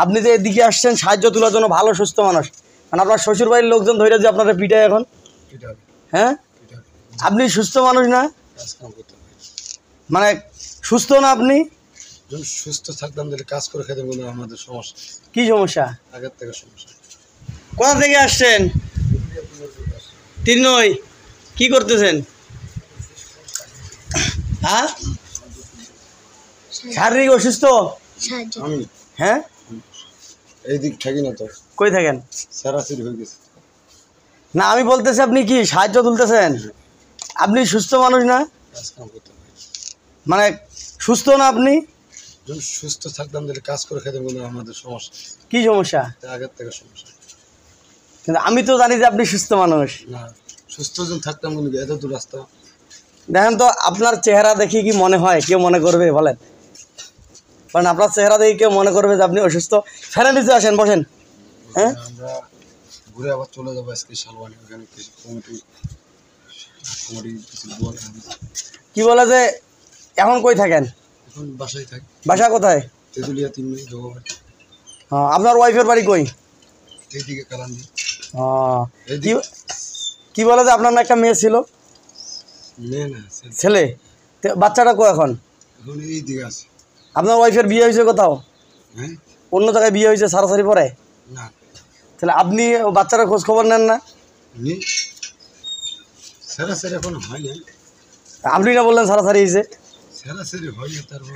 আপনি যে এদিকে আসছেন সাহায্য তোলার জন্য, ভালো সুস্থ মানুষ, মানে আপনার শ্বশুর বাড়ির লোকজন ধরে যে আপনারা পিটায় এখন, হ্যাঁ? আপনি সুস্থ মানুষ না, মানে সুস্থ না আপনি? সুস্থ থাকতাম তাহলে কাজ করে খেতে বলে আমাদের সমস্যা। কি সমস্যা? আগের থেকে সমস্যা। কোথা থেকে আসছেন? তিরনই। কি করতেছেন? হ্যাঁ, শারীরিক অসুস্থ? আমি হ্যাঁ, এই দিক থাকি না তো। কই থাকেন? সারাসরি হয়ে গেছে না, আমি বলতেছি আপনি কি সাহায্য তুলতেছেন? আপনি সুস্থ মানুষ না, কাজ কাম করতে হবে। মানে সুস্থ না আপনি? সুস্থ থাকতাম তাহলে কাজ করে খেতে বলে আমাদের সমস্যা। কি সমস্যা? আগের থেকে সমস্যা। কিন্তু আমি তো জানি যে আপনি সুস্থ মানুষ। না, সুস্থ যখন থাকতাম কিন্তু এত দূর রাস্তা। দেখেন তো আপনার চেহারা দেখি কি মনে হয় কেউ মনে করবে বলেন? কারণ আপনার চেহারা দেখি কেউ মনে করবে যে আপনি অসুস্থ? ফেরান নিচে আসেন, বসেন। হ্যাঁ, আমরা ঘুরে আবার চলে যাবো আজকে শালবানি, ওখানে কমিটি কি বলে যে এখন কই থাকেন? এখন বাসায় থাকি। বাসা কোথায়? তেঁতুলিয়া 3 মিনিট জগবাড়ি। হ্যাঁ, আপনার ওয়াইফের বাড়ি কই? এইদিকে কালান্দি। কি বলে যে আপনার না একটা মেয়ে ছিল? মেয়ে না, ছেলে। বাচ্চাটা কো এখন? এখন এইদিকে আছে। আপনার ওয়াইফের বিয়ে হয়েছে কোথাও? হ্যাঁ, অন্য জায়গায় বিয়ে হয়েছে সারাসারি পরে? না, তাহলে আপনি বাচ্চারা খোঁজ খবর নেন না? সারাসারি এখন হয় না। আপনি না বললেন সারাসারি হয়েছে? সারাসারি হয় না। তারপর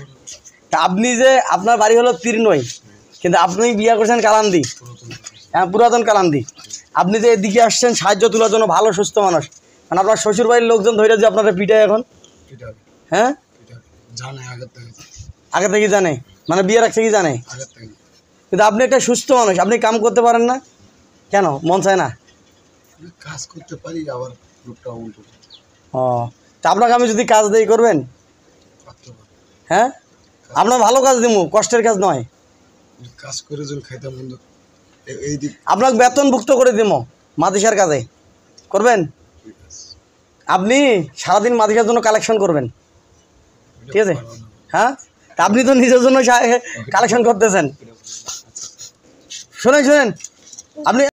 আপনি যে আপনার বাড়ি হলো তিরনই, কিন্তু আপনি বিয়ে করছেন কালান্দি। হ্যাঁ, পুরাতন কালান্দি। আপনি যে এদিকে আসছেন সাহায্য তোলার জন্য, ভালো সুস্থ মানুষ, মানে আপনার শ্বশুর বাড়ির লোকজন ধরে যে আপনারা পিটায় এখন, হ্যাঁ? জানে আগের থেকে। আগে থেকে জানে, মানে বিয়ে রাখছে কি জানে? আগের থেকে। কিন্তু আপনি একটা সুস্থ মানুষ, আপনি কাম করতে পারেন না কেন? মন চায় না? কাজ করতে পারি, আবার লোকটা উল্টো। ও, তা আপনাকে আমি যদি কাজ দেই করবেন? হ্যাঁ, আপনার ভালো কাজ দিব, কষ্টের কাজ নয়। কাজ করে যখন খাইতাম বন্ধু, এই দিক আপনাকে বেতনভুক্ত করে দিব মাদিসার কাজে, করবেন? আপনি সারাদিন মাদিসার জন্য কালেকশন করবেন, ঠিক আছে? হ্যাঁ, তা আপনি তো নিজের জন্য কালেকশন করতেছেন। শোনেন, আপনি